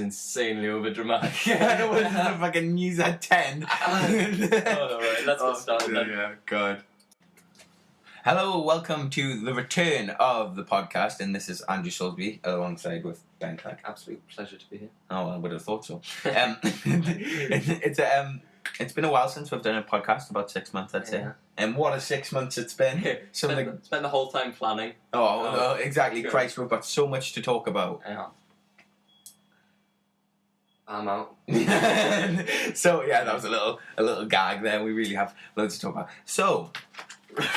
insanely overdramatic. Yeah, it was the fucking news at 10. Alright, let's get started then. Yeah, God. Hello, welcome to the return of the podcast, and this is Andrew Soulsby alongside with Ben Clark. Absolute pleasure to be here. Oh, I would have thought so. It's been a while since we've done a podcast, about 6 months, I'd say. Yeah. And what a 6 months it's been. Spent the whole time planning. Oh, exactly. Good. Christ, we've got so much to talk about. Yeah. I'm out. So yeah, that was a little gag there. We really have loads to talk about. So, Quick,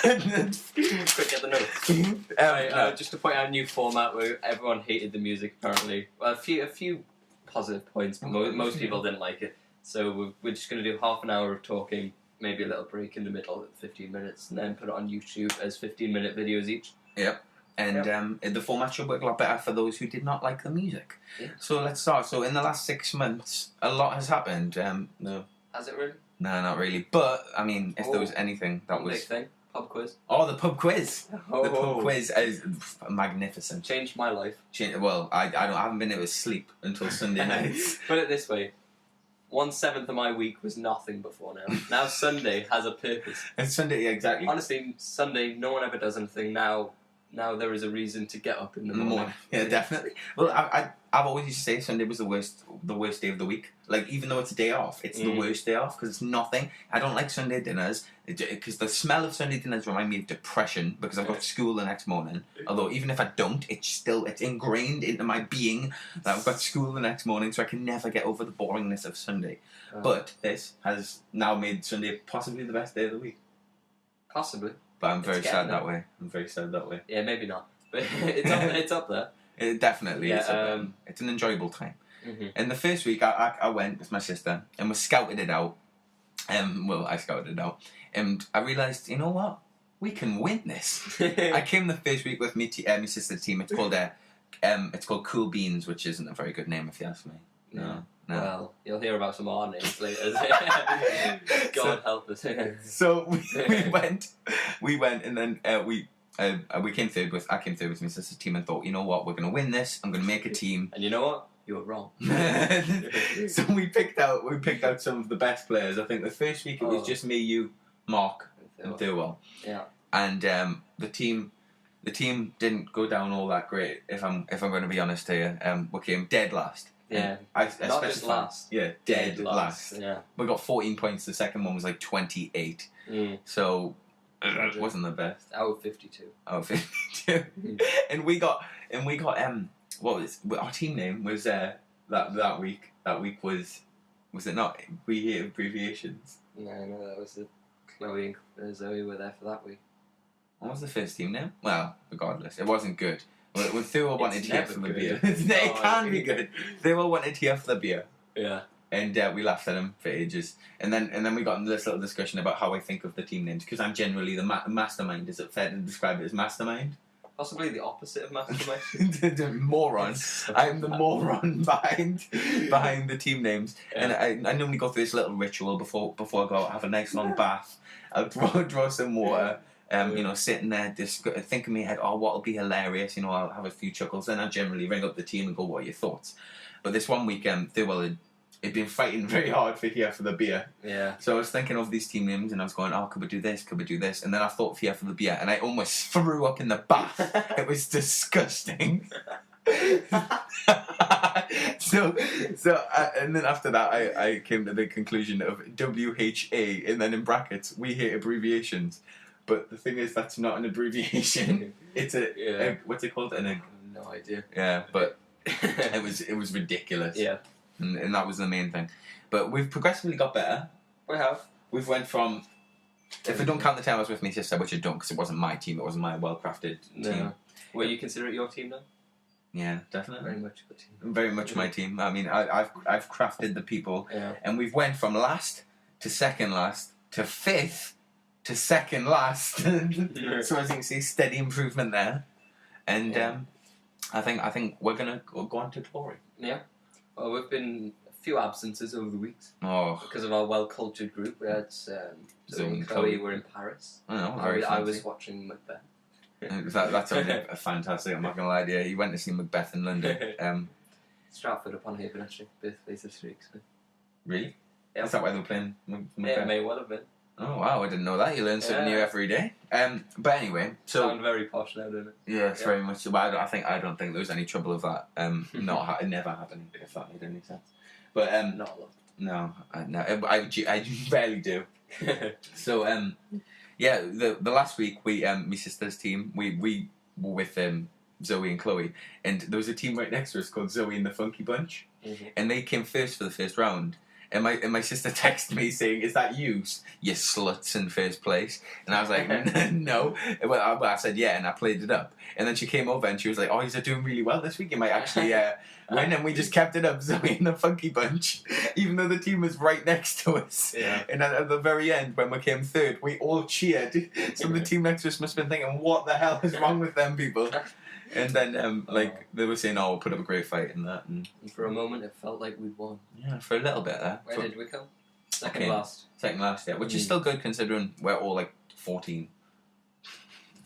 get the notes. Just to point out a new format where everyone hated the music. Apparently, well, a few positive points, but most people didn't like it. So we're just going to do half an hour of talking, maybe a little break in the middle at 15 minutes, and then put it on YouTube as 15-minute videos each. Yep. And the format should work a lot better for those who did not like the music. Yeah. So let's start. So in the last 6 months, a lot has happened. No. Has it really? No, not really. But, I mean, if there was anything that Big was... thing. Pub quiz. Oh, the pub quiz. Oh. The pub quiz is magnificent. Changed my life. Well, I haven't been able to sleep until Sunday nights. Put it this way. 1/7 of my week was nothing before now. Now Sunday has a purpose. And Sunday, yeah, exactly. Honestly, Sunday, no one ever does anything. Now there is a reason to get up in the morning. Yeah, definitely. Well, I've always used to say Sunday was the worst day of the week. Like, even though it's a day off, it's the worst day off because it's nothing. I don't like Sunday dinners because the smell of Sunday dinners remind me of depression because I've got school the next morning. Although even if I don't, it's ingrained into my being that I've got school the next morning, so I can never get over the boringness of Sunday. But this has now made Sunday possibly the best day of the week. Possibly. But I'm very sad that way. Yeah, maybe not. But it's up there. It definitely Yeah, is. It's an enjoyable time. Mm-hmm. In the first week, I went with my sister and we scouted it out. I scouted it out. And I realised, you know what? We can win this. I came the first week with my sister's team. It's called Cool Beans, which isn't a very good name if you ask me. No. Well, you'll hear about some of our names later. God help us. So we went, and then I came third with my sister's team and thought, you know what, we're going to win this. I'm going to make a team. And you know what? You were wrong. So we picked out some of the best players. I think the first week it was just me, you, Mark, and Thurwell. Yeah. And the team didn't go down all that great. If I'm going to be honest here, we came dead last. Yeah. Not just last. Yeah, dead last. Yeah. We got 14 points. The second one was like 28. So it wasn't the best. Out of 52. Out of 52. And we got what was our team name was that week. That week was it not? We hate abbreviations. No, that was the Chloe and Zoe were there for that week. What was the first team name? Well, regardless, it wasn't good. When Thurwell wanted here for the beer. It can be good. Thurwell wanted here for the beer. Yeah. And we laughed at him for ages. And then we got into this little discussion about how I think of the team names, because I'm generally the mastermind. Is it fair to describe it as mastermind? Possibly the opposite of mastermind. The moron. I'm the moron behind the team names. Yeah. And I normally go through this little ritual before I go out, have a nice long bath. I'll draw some water. Sitting there, just think in my head, what'll be hilarious, I'll have a few chuckles, then I generally ring up the team and go, what are your thoughts? But this one week, Thurwell had been fighting very hard for the beer. Yeah. So I was thinking of these team names, and I was going, could we do this, and then I thought for the beer, and I almost threw up in the bath. It was disgusting. And then after that, I came to the conclusion of WHA, and then in brackets, we hate abbreviations. But the thing is, that's not an abbreviation. It's what's it called? No idea. Yeah, but it was ridiculous. Yeah. And that was the main thing. But we've progressively got better. We have. We've went from, if I don't count the time I was with my sister, which I don't, because it wasn't my team, it wasn't my well-crafted team. Will you consider it your team then? Yeah, definitely. Very much your team. Very much my team. I mean, I've crafted the people, and we've went from last to second last to fifth to second last. So as you can see, steady improvement there. And I think we're gonna go on to glory. Yeah. Well, we've been a few absences over the weeks. Oh. Because of our well-cultured group. We had Zoe and Chloe were in Paris. I was watching Macbeth. That's only fantastic, I'm not going to lie to you. You went to see Macbeth in London. Stratford upon Avon, actually. Birthplace of Streaks. Really? Yep. Is that why they were playing? Yeah, it may well have been. Oh wow, I didn't know that. You learn something new every day. But anyway, so Sound very posh now, doesn't it? yeah, it's very much. But I don't think there was any trouble of that. Never happening. If that made any sense. But Not a lot. no, I rarely do. So yeah, the last week we my sister's team we were with Zoe and Chloe, and there was a team right next to us called Zoe and the Funky Bunch, and they came first for the first round. And my sister texted me saying, "Is that you sluts in first place?" And I was like, "No." Well, I said, "Yeah," and I played it up. And then she came over and she was like, "Oh, you're doing really well this week. You might actually win." And we just kept it up, Zoe and the Funky Bunch, even though the team was right next to us. Yeah. And at the very end, when we came third, we all cheered. So the team next to us must have been thinking, "What the hell is wrong with them people?" And then, they were saying, "Oh, we'll put up a great fight in that." And for a moment, it felt like we won. yeah, for a little bit there. Where did we come? Second last, yeah. Which is still good considering we're all like 14.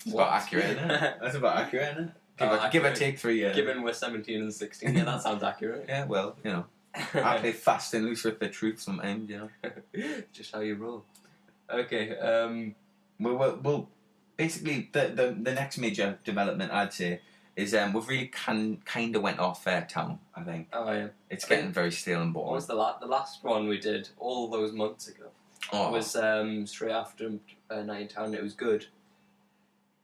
It's about accurate, isn't it? That's about accurate, isn't it? Give or take 3 years. Given we're 17 and 16, yeah, that sounds accurate. Yeah, well, I play fast and loose with the truth sometimes, Just how you roll. Okay, Well, basically, the next major development, I'd say, is we've really kind of went off Town, I think. Oh, yeah. It's getting very stale and boring. What was the last one we did all those months ago? Oh. It was straight after Night in Town. It was good.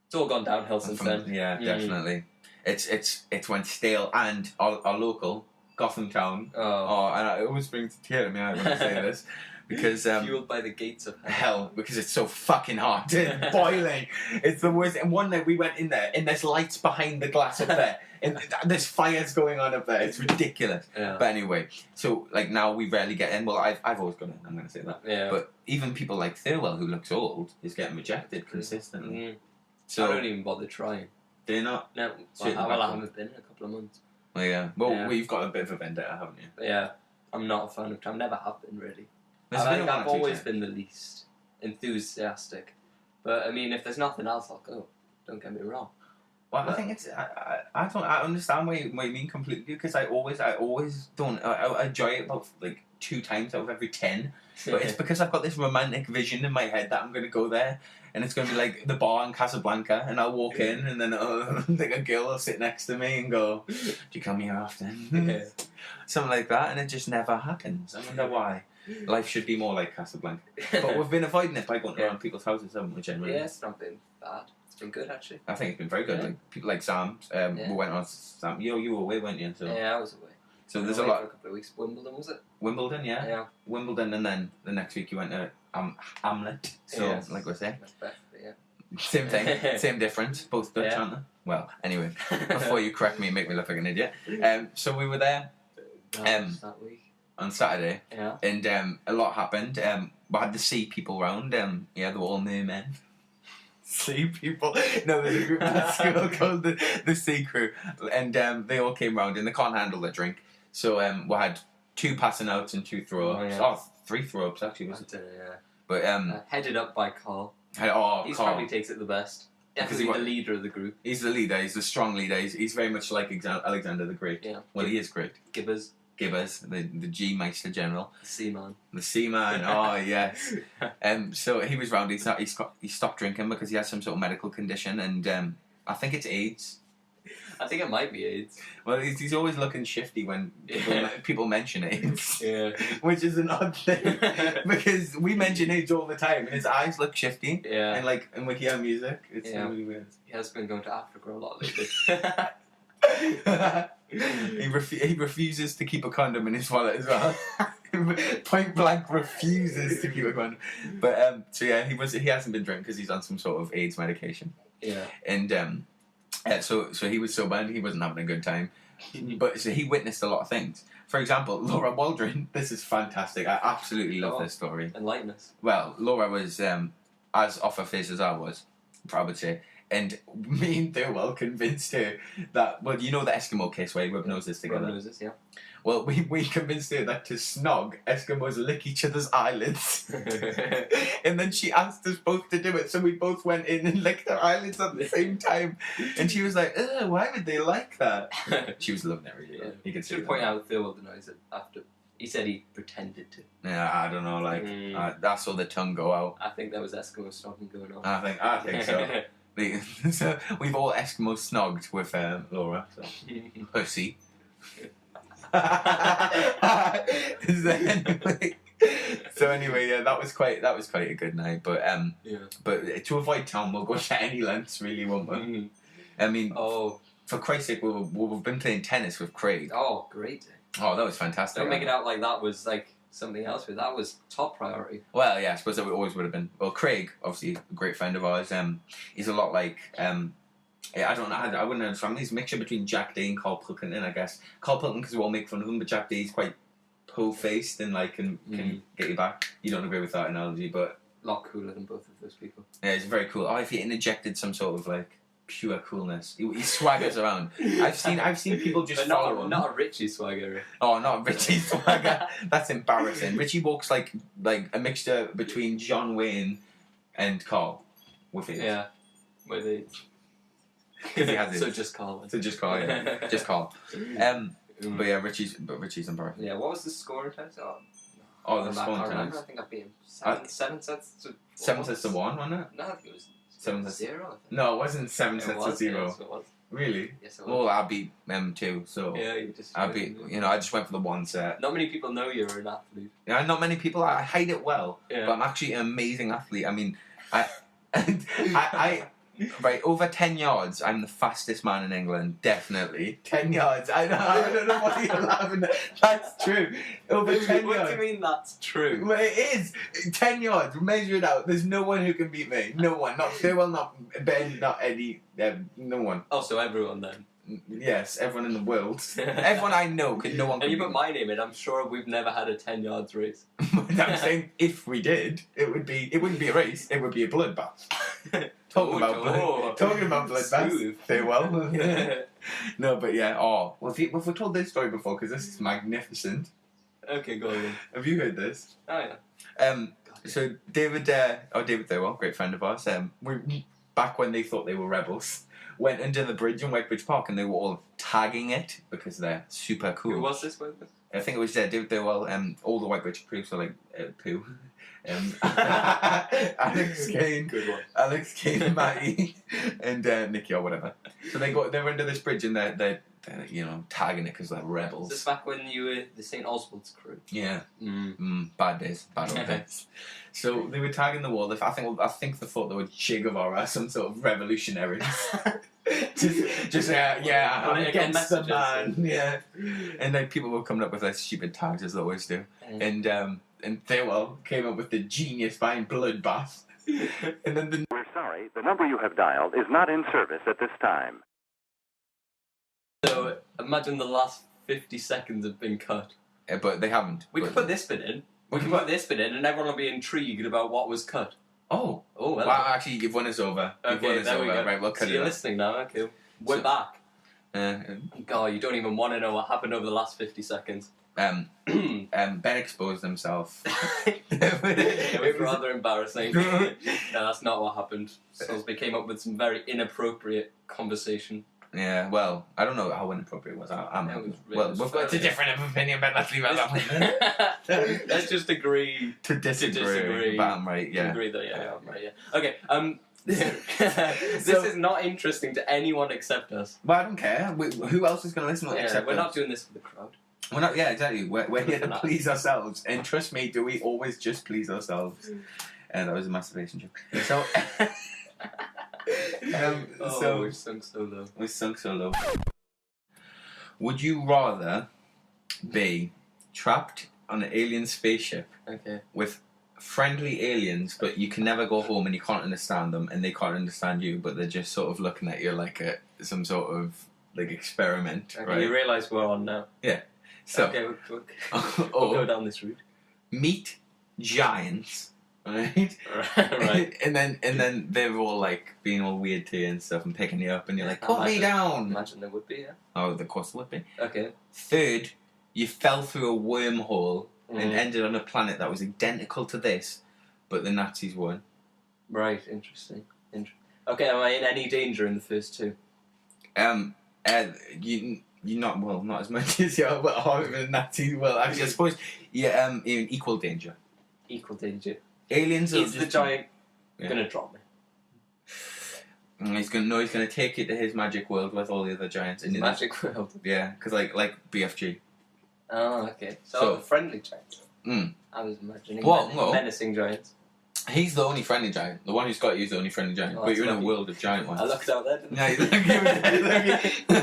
It's all gone downhill since then. Yeah, definitely. It's went stale, and our local, Gotham Town. Oh, and it always brings a tear to my eye when I say this. Because fueled by the gates of hell, because it's so fucking hot. It's boiling. It's the worst. And one night we went in there, and there's lights behind the glass up there, and there's fires going on up there. It's ridiculous. Yeah. But anyway, so like now we rarely get in. Well, I've always got in. I'm going to say that. Yeah. But even people like Thirlwell, who looks old, is getting rejected consistently. Mm. So I don't even bother trying. They're not. No, I haven't been in a couple of months. Well, yeah. Well, you've got a bit of a vendetta, haven't you? But yeah, I'm not a fan of Town. Never have been really. I've always been the least enthusiastic. But I mean, if there's nothing else, I'll go. Don't get me wrong. Well, I think it's. I understand what you mean completely, because I always don't. I enjoy it about like 2 times out of every 10. But it's because I've got this romantic vision in my head that I'm going to go there, and it's going to be like the bar in Casablanca, and I'll walk in, and then like a girl will sit next to me and go, "Do you come here often?" Yeah. Something like that, and it just never happens. I wonder why. Life should be more like Casablanca. But we've been avoiding it by going around people's houses, haven't we, generally? Yeah, it's not been bad. It's been good, actually. I think it's been very good. Yeah. Like people like Sam, we went on Sam. You were away, weren't you? So, yeah, I was away. So there's a lot. For a couple of weeks. Wimbledon, was it? Wimbledon, yeah. Yeah. Wimbledon, and then the next week you went to Hamlet. So, yes. like we say, Macbeth, yeah. same thing, same difference. Both Dutch, aren't they? Well, anyway, before you correct me and make me look like an idiot. So we were there that week. on Saturday, Yeah. and a lot happened. We had the sea people round. Yeah, they were all mermen. Sea people? No, there's a group at school called the Sea Crew, and they all came round, and they can't handle the drink. So we had 2 passing outs and 2 throw-ups. Oh, yeah. 3 throw-ups actually, wasn't it? Yeah. But headed up by Carl. He Carl probably takes it the best. Definitely the leader of the group. He's the leader. He's the strong leader. He's very much like Alexander the Great. Yeah. Well, he is great. Gibbers. The G-Meister General. The Seaman. The Seaman. Oh yes. So he was round. He stopped drinking because he has some sort of medical condition, and I think it's AIDS. I think it might be AIDS. Well, he's always looking shifty when people mention AIDS. Yeah. Which is an odd thing because we mention AIDS all the time, and his eyes look shifty. Yeah. And we hear music. It's really weird. He has been going to Africa a lot lately. He refuses to keep a condom in his wallet as well. Point blank refuses to keep a condom. But so yeah, he hasn't been drinking because he's on some sort of AIDS medication. Yeah. And so he was sober and he wasn't having a good time. But so he witnessed a lot of things. For example, Laura Waldron. This is fantastic. I absolutely love this story. Enlighten us. Well, Laura was as off her face as I was, I would say. And me and Thurwell convinced her that, well, you know the Eskimo kiss where you rub noses together? Rub noses, yeah. Well, we convinced her that to snog, Eskimos lick each other's eyelids. And then she asked us both to do it, so we both went in and licked her eyelids at the same time. And she was like, ugh, why would they like that? She was loving it, really. Yeah. You can see Should point out Thurwell denies it after. He said he pretended to. Yeah, I don't know, like, I saw the tongue go out. I think there was Eskimo snogging going on. I think so. So we've all Eskimo snogged with Laura. So. Pussy. So anyway, yeah, that was quite a good night. But but to avoid town, we'll go to any lengths, really, won't we? I mean, for Christ's sake, we've been playing tennis with Craig. Oh, great! Oh, that was fantastic. Don't make it out like that was like something else, but that was top priority. Well, yeah, I suppose that always would have been. Well, Craig, obviously a great friend of ours. He's a lot like I don't know. I wouldn't understand. He's a mixture between Jack Day and Carl Pilkington, I guess. Carl Pilkington, because we all make fun of him, but Jack Day's quite po-faced and like can get you back. You don't agree with that analogy, but a lot cooler than both of those people. Yeah, it's very cool. Oh, if he interjected some sort of like pure coolness, he swaggers around. I've seen people just follow him. Not a Richie swagger. Oh, not a Richie swagger. That's embarrassing. Richie walks like a mixture between John Wayne and Carl with it. Yeah, with it. He has So just Carl. Yeah, just Carl. But yeah, Richie's embarrassing. Yeah, what was the score in tennis? The score in tennis. I think I beat him 7 sets to 7 sets to 1, wasn't it? No, I think it was 7 sets 0. No, it wasn't 7 sets to 0. Yes, it was. Really? Yes, it was. Well, I beat them too, so yeah, you just. I just went for the 1 set. Not many people know you're an athlete. Yeah, not many people. I hide it well, but I'm actually an amazing athlete. I mean, I right, over 10 yards, I'm the fastest man in England, definitely. 10 yards, I don't know what you're laughing at. That's true. Over 10 yards. What do you mean that's true? Well, it is. 10 yards, measure it out. There's no one who can beat me. No one. Not Phil, not Ben, not Eddie. No one. Oh, so everyone then? Yes, everyone in the world. Everyone I know, no one can. And you put my name in, I'm sure we've never had a 10 yards race. I'm saying if we did, it wouldn't be a race, it would be a bloodbath. Talking about bloodbaths. Very well. No, but yeah. Oh, well, have we told this story before? Because this is magnificent. Okay, go on. Have you heard this? Oh yeah. So David Thurwell, great friend of ours. We back when they thought they were rebels, went under the bridge in Whitebridge Park, and they were all tagging it because they're super cool. Who was this with? I think it was David Thurwell. All the Whitebridge crew, so like Pooh. Alex Kane, good one. Alex Kane, Matty, and Nicky or whatever. So they were under this bridge and they're tagging it because they're rebels. Is this back when you were the St. Oswald's crew? Yeah. Bad days, bad old days. So they were tagging the wall. I think they thought they were Che Guevara, some sort of revolutionaries. just against the man. Yeah. And then people were coming up with their stupid tags as they always do. And Thurwell came up with the genius behind bloodbath. And then We're sorry, the number you have dialed is not in service at this time. So imagine the last 50 seconds have been cut. But they haven't. We could put this bit in. We can put this bit in, and everyone will be intrigued about what was cut. Oh, well, actually, you've won us over. Okay, there we go. Right, we'll cut so you're listening now. Okay, we're back. God, you don't even want to know what happened over the last 50 seconds. Ben exposed himself. It was rather embarrassing. No, that's not what happened. Soulsby came up with some very inappropriate conversation. Yeah, well, I don't know how inappropriate it was. We've got a different opinion, but let's leave it at that. Let's just agree to disagree. But I'm right, yeah. To agree that, yeah, I'm right, yeah. Okay, this is not interesting to anyone except us. Well, I don't care. Who else is going to listen except we're us? not doing this for the crowd. We're not, yeah, exactly. We're here to please ourselves. And trust me, do we always just please ourselves? And that was a masturbation joke. So... we sunk so low. We sunk so low. Would you rather be trapped on an alien spaceship with friendly aliens, but you can never go home and you can't understand them, and they can't understand you, but they're just sort of looking at you like some sort of like experiment? Okay, right? You realise we're on now. Yeah. So we'll go down this route. Meet giants right? Right. and then they're all like being all weird to you and stuff and picking you up, and you're like, put me down. Imagine there would be, yeah. Oh, of course there would be. Okay. Third, you fell through a wormhole and ended on a planet that was identical to this, but the Nazis won. Right, interesting. Okay, am I in any danger in the first two? You're not as much as you are, but harder than Nazis. Well, actually, I suppose you're in equal danger. Equal danger. Aliens Is the giant gonna drop me? He's gonna take you to his magic world with all the other giants. His magic world? Yeah, because like BFG. Oh, okay. So friendly giants. I was imagining menacing giants. He's the only friendly giant. The one who's got you is the only friendly giant. Oh, but you're in a world of giant ones. I looked out there, didn't I? Yeah, you're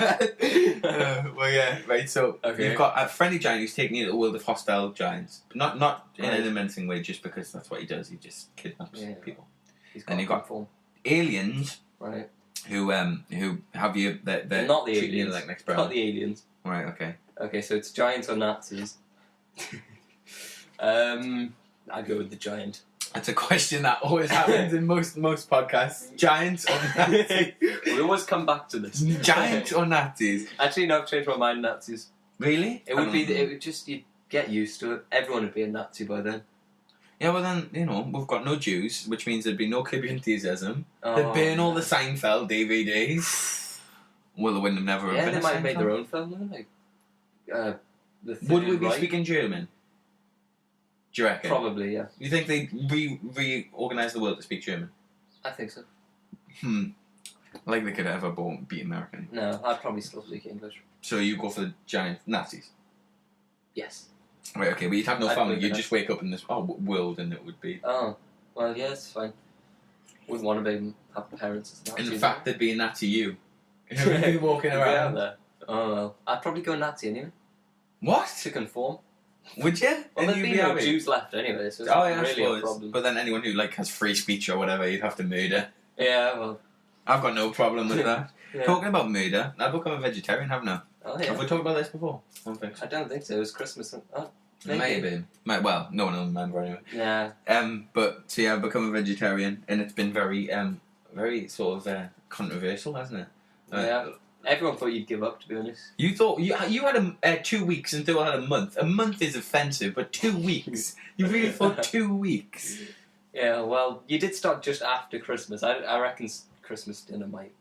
lucky. Well, yeah, right. So okay. you've got a friendly giant who's taking you to the world of hostile giants. Not in an menacing way, just because that's what he does. He just kidnaps people. And you've got aliens, right? Who have you? They're not the aliens. Like next brown. Not the aliens. Right. Okay. Okay, so it's giants or Nazis. I'd go with the giant. That's a question that always happens in most podcasts. Giants or Nazis? We always come back to this. Giants or Nazis? Actually, no, I've changed my mind. Nazis. Really? It would just you'd get used to it. Everyone would be a Nazi by then. Yeah, well then, we've got no Jews, which means there'd be no Curb Your Enthusiasm. They'd burn all the Seinfeld DVDs. Well, they wouldn't have never have been they might have made their own film, then. Would we be speaking German? Do you reckon? Probably, yeah. You think they'd reorganise the world to speak German? I think so. Like they could ever beat American. No, I'd probably still speak English. So you go for the giant Nazis? Yes. Right, okay, but you'd have no family. You'd just wake up in this world and it would be... Oh, well, yeah, it's fine. Wouldn't want to have parents as Nazis. In fact, there'd be a Nazi you. Who'd be walking around. There. Oh, well. I'd probably go Nazi anyway. What? To conform. Would you? Well, there'd be no Jews left anyway, so it's not really a problem. But then anyone who has free speech or whatever, you'd have to murder. Yeah, well... I've got no problem with that. Yeah. Talking about murder, I've become a vegetarian, haven't I? Oh, yeah. Have we talked about this before? I don't think so. It was Christmas. Maybe. Well, no one will remember anyway. Yeah. But so yeah, I've become a vegetarian, and it's been very sort of controversial, hasn't it? Yeah. Everyone thought you'd give up, to be honest. You thought you had 2 weeks and thought I had a month. A month is offensive, but 2 weeks. You really thought 2 weeks? Yeah. Well, you did start just after Christmas. I reckon Christmas dinner might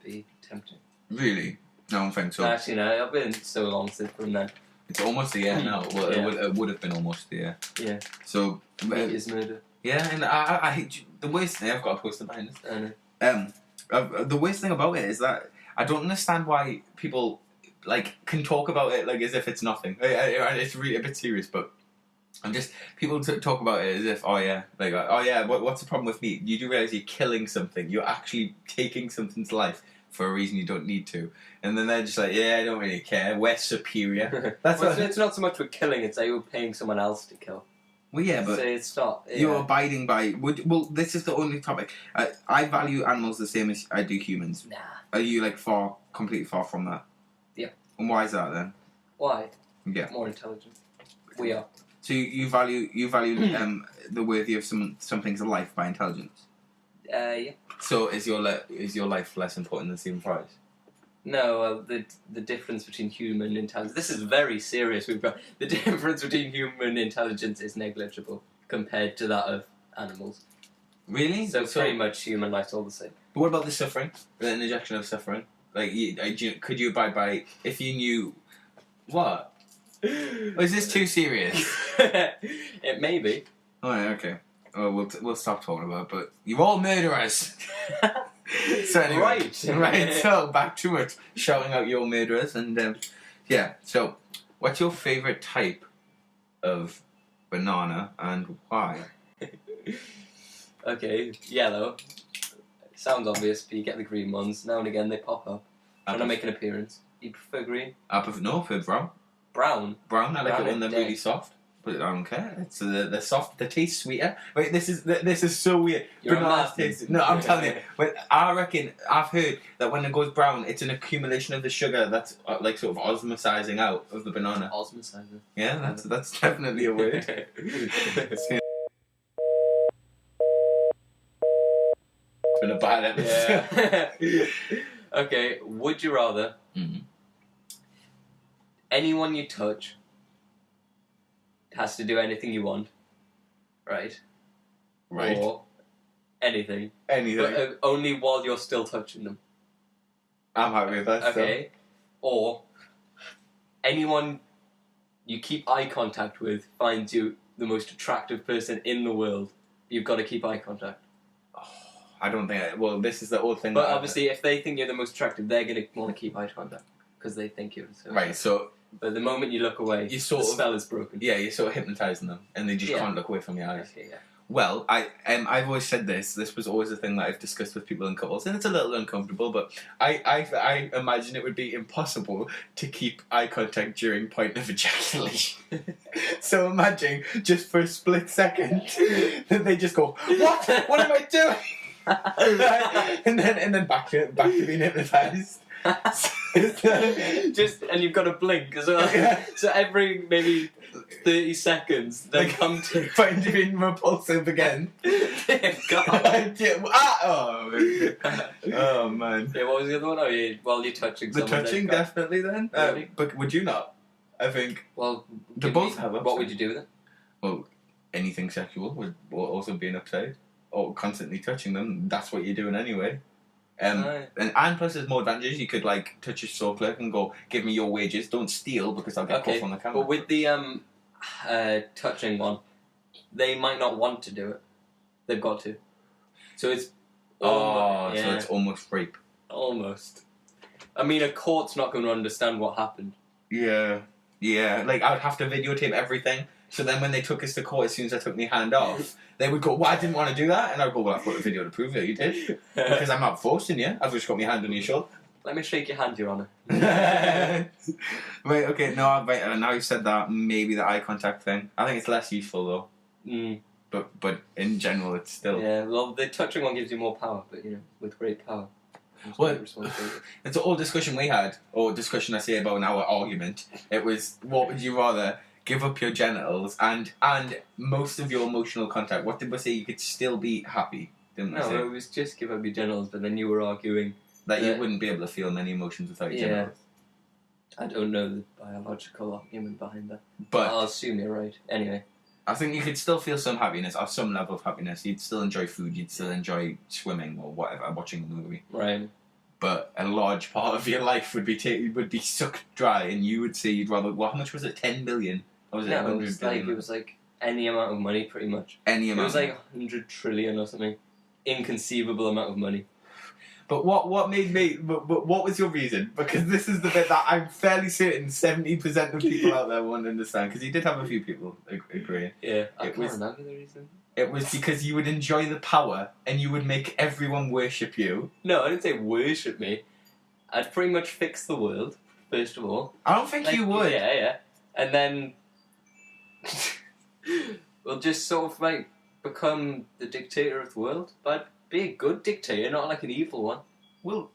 be tempting. Really? No, I don't think so. Actually, no. I've been so long since from then. It's almost a year now. Well, it would have been almost a year. Yeah. So meat is murder. Yeah, and I hate the worst thing. I've got a poster behind this. I know. The worst thing about it is that I don't understand why people can talk about it as if it's nothing. It's really a bit serious, but people talk about it as if what's the problem with meat? You do realize you're killing something. You're actually taking something's life for a reason you don't need to, and then they're just like, yeah, I don't really care. We're superior. It's not so much with killing; it's that you're paying someone else to kill. Well, yeah, but so it's not. Yeah. You're abiding by. This is the only topic. I value animals the same as I do humans. Nah. Are you completely far from that? Yeah. And why is that then? Why? Yeah. More intelligent. We are. So you value the worthy of something's life by intelligence. Yeah. So is your life less important than Stephen Fry's? No, the difference between human intelligence... This is very serious. We've got the difference between human intelligence is negligible compared to that of animals. Really? So pretty much human life's all the same. But what about the suffering? The injection of suffering? Could you abide by if you knew what? Or is this too serious? It may be. Alright, okay. Oh, we'll stop talking about it, but you're all murderers. So anyway, right. So back to it, shouting out your murderers, and yeah. So, what's your favourite type of banana and why? Okay, yellow. Sounds obvious, but you get the green ones. Now and again, they pop up. Trying to make an appearance. You prefer green? I prefer brown. Brown. Brown. I like it when they're really soft. But I don't care. It's they're soft. They taste sweeter. Wait, this is so weird. Bananas taste. No, I'm telling you. I reckon I've heard that when it goes brown, it's an accumulation of the sugar that's sort of osmosizing out of the banana. Osmosizing. Yeah, that's definitely a word. been a bad episode. Yeah. Okay, would you rather anyone you touch has to do anything you want, right? Right. Or anything. Anything. But only while you're still touching them. I'm happy with that. Okay. Or anyone you keep eye contact with finds you the most attractive person in the world. You've got to keep eye contact. I don't think. Well, this is the old thing. But obviously, if they think you're the most attractive, they're going to want to keep eye contact because they think you're so. Right. So. But the moment you look away, You sort the of- spell is broken. Yeah, you're sort of hypnotising them, and they just can't look away from your eyes. Okay, yeah. Well, I've always said this. This was always a thing that I've discussed with people in couples, and it's a little uncomfortable. But I imagine it would be impossible to keep eye contact during point of ejaculation. So imagine just for a split second that they just go, "What? What am I doing?" and then back to being hypnotised. Just and you've got to blink as well. Yeah. So every maybe 30 seconds, they come to find you being repulsive again. God. Oh man. Yeah, what was the other one? Oh yeah, while you're touching The someone. touching, they've got- definitely then. Really? But would you not? I think. Well, They give both me- have What upside. would you do with it? Well, anything sexual would also be an upside. Or constantly touching them, that's what you're doing anyway. Aye. And plus there's more advantages. You could like touch your store clerk and go, give me your wages, don't steal because I'll get Okay, off on the camera. but with the touching one, they might not want to do it. They've got to. So it's so yeah, it's almost rape. almost. I mean, a court's not going to understand what happened. Yeah. Yeah. Like I would have to videotape everything. So then when they took us to court, as soon as I took my hand off, they would go, well, I didn't want to do that. And I'd go, well, I've got a video to prove that you did. Because I'm not forcing you. I've just got my hand on your shoulder. Let me shake your hand, Your Honour. Right, okay, no, right, now you've said that, maybe the eye contact thing. I think it's less useful though. Mm. But in general, it's still... Yeah, well, the touching one gives you more power, but you know, with great power. comes Well, great responsibility. It's an old discussion we had, or discussion I say about an hour argument. It was, what would you rather... Give up your genitals and most of your emotional contact. What did we say? You could still be happy, didn't we No, say? it was just give up your genitals, but then you were arguing. That Yeah. you wouldn't be able to feel many emotions without your Yeah. genitals. I don't know the biological argument behind that. But I'll assume you're right. Anyway. I think you could still feel some happiness, or some level of happiness. You'd still enjoy food, you'd still enjoy swimming or whatever, watching a movie. Right. But a large part of your life would be sucked dry, and you would say you'd rather... Well, how much was it? 10 billion? Or was it No, it 100 was billion? like any amount of money, pretty much. Any It amount. was like 100 trillion or something. Inconceivable amount of money. But what made me... But what was your reason? Because this is the bit that I'm fairly certain 70% of people out there won't understand. Because you did have a few people agreeing. Yeah, I It can't was- remember the reason. It was because you would enjoy the power, and you would make everyone worship you. No, I didn't say worship me. I'd pretty much fix the world, first of all. I don't think Like, you would. Yeah, yeah. And then... we'll just sort of, like, become the dictator of the world. But be a good dictator, not like an evil one. Well,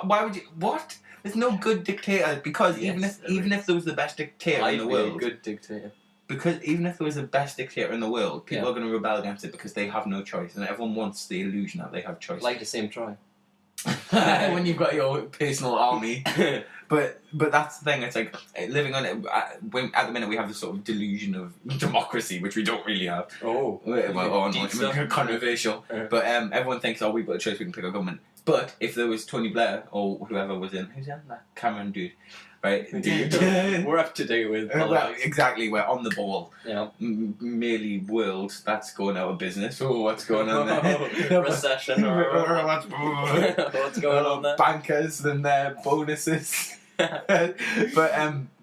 why would you... What? There's no good dictator, because Yes, even if there was the best dictator in I'd the be world... a good dictator. Because even if there was the best dictator in the world, people Yeah. are going to rebel against it because they have no choice, and everyone wants the illusion that they have choice. Like the same try. when you've got your personal army. But that's the thing. It's like living on it. At the minute, we have this sort of delusion of democracy, which we don't really have. Oh. Well, Deep stuff. controversial. Yeah. But everyone thinks, oh, we've got a choice. We can pick our government. But if there was Tony Blair or whoever was in, who's in that Cameron dude, right? Dude. We're up to date with Well, politics. exactly. We're on the ball. Yeah. Merely world that's going out of business. Oh, what's going on there? Recession or what's going on there? Bankers and their bonuses. but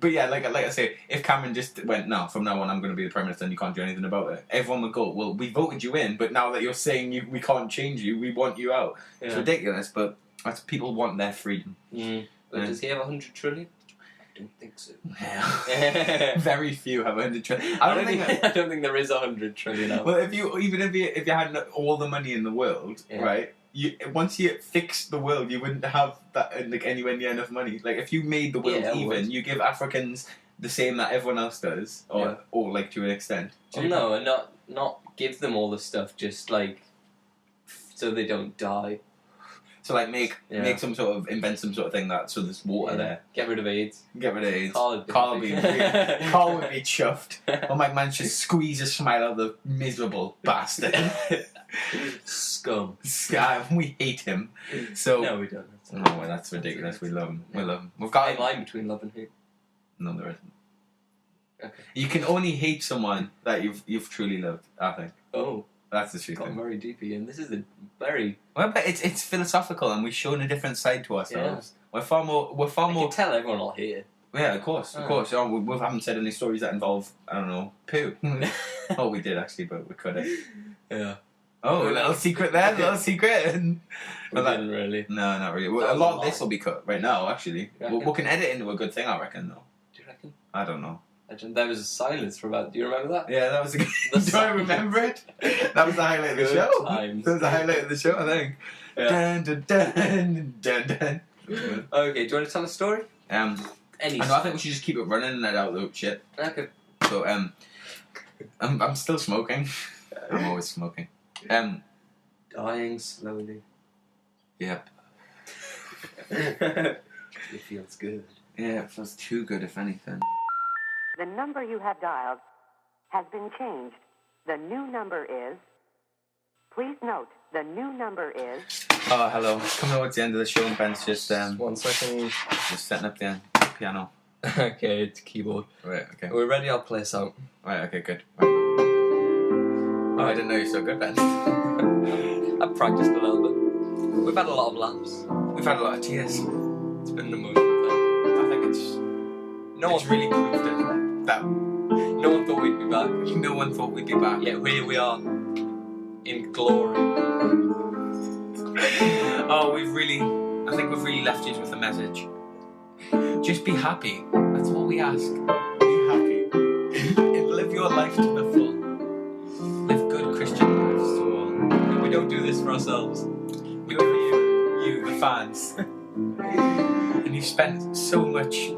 yeah, like I say, if Cameron just went, no, from now on I'm going to be the Prime Minister and you can't do anything about it, everyone would go, well, we voted you in, but now that you're saying we can't change you, we want you out. It's Yeah. ridiculous, but that's, people want their freedom. Mm. But does he have 100 trillion? I don't think so. Very few have 100 trillion. I don't think I don't think there is 100 trillion out. well, if you had all the money in the world, Yeah. right? Once you fixed the world, you wouldn't have that like anywhere near enough money. Like if you made the world Yeah, I even, would. you give Africans the same that everyone else does, or like to an extent. Well, no, and not give them all the stuff. Just like so they don't die. So like invent some sort of thing so there's water there. Get rid of AIDS. Get rid of AIDS. Carl would be chuffed. Oh my man, just squeeze a smile out of the miserable bastard. Scum. We hate him. So no, we don't. No, that's ridiculous. We love him. We love him. We've got a line between love and hate. No, there isn't. Okay. You can only hate someone that you've truly loved, I think. Oh. That's the truth. Got very deep again. This is a very but it's philosophical, and we've shown a different side to ourselves. Yeah. We're far more. I can tell everyone will hate it. Yeah, of course. Oh, we haven't said any stories that involve, I don't know, poo. Oh, we did actually, but we couldn't. Yeah. Oh, a little secret there, little secret. We didn't really. No, not really. Well, a lot of this will be cut right now, actually. We can edit into a good thing, I reckon, though. Do you reckon? I don't know. There was a silence for about. Do you remember that? Yeah, that was a good. Do I remember it? That was the highlight of the show. Times. That was the highlight of the show, I think. Yeah. Dun, dun, dun, dun, dun. Okay, do you want to tell a story? I think we should just keep it running and let out the shit. Okay. So I'm still smoking. I'm always smoking. Dying slowly. Yep. It feels good. Yeah, it feels too good, if anything. The number you have dialed has been changed. The new number is... Please note, the new number is... Oh, hello. Coming towards the end of the show, and Ben's just 1 second. Just setting up the piano. Okay, it's keyboard. Right, okay. We're ready, I'll play us out. Right, okay, good. Right. Oh, I didn't know you were so good, Ben. I've practiced a little bit. We've had a lot of laughs. We've had a lot of tears. It's been an emotional thing. I think it's really proved it. That no one thought we'd be back. No one thought we'd be back. Yet here we are. In glory. Oh, I think we've really left you with a message. Just be happy. That's all we ask. Be happy. And live your life to the full. Live good Christian lives to all. And we don't do this for ourselves. We do it for you, the fans. And you've spent so much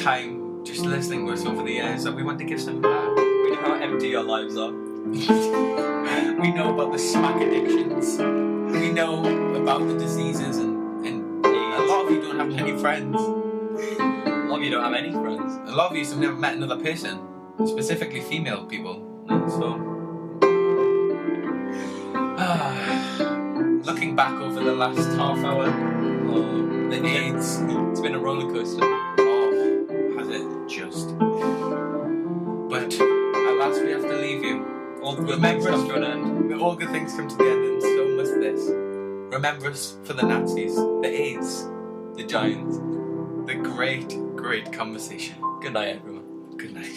time just listening to us over the years that we want to give some back. We know how empty our lives are. We know about the smack addictions. We know about the diseases and a lot of you don't have many friends. A lot of you don't have any friends. A lot of you have never met another person, specifically female people. So, looking back over the last half hour, the AIDS. It's been a roller coaster. Oh, has it just? But at last we have to leave you. All the good things come to an end. All good things come to the end, and so must this. Remember us for the Nazis, the AIDS, The Giants. the great, great conversation. Good night, everyone. Good night.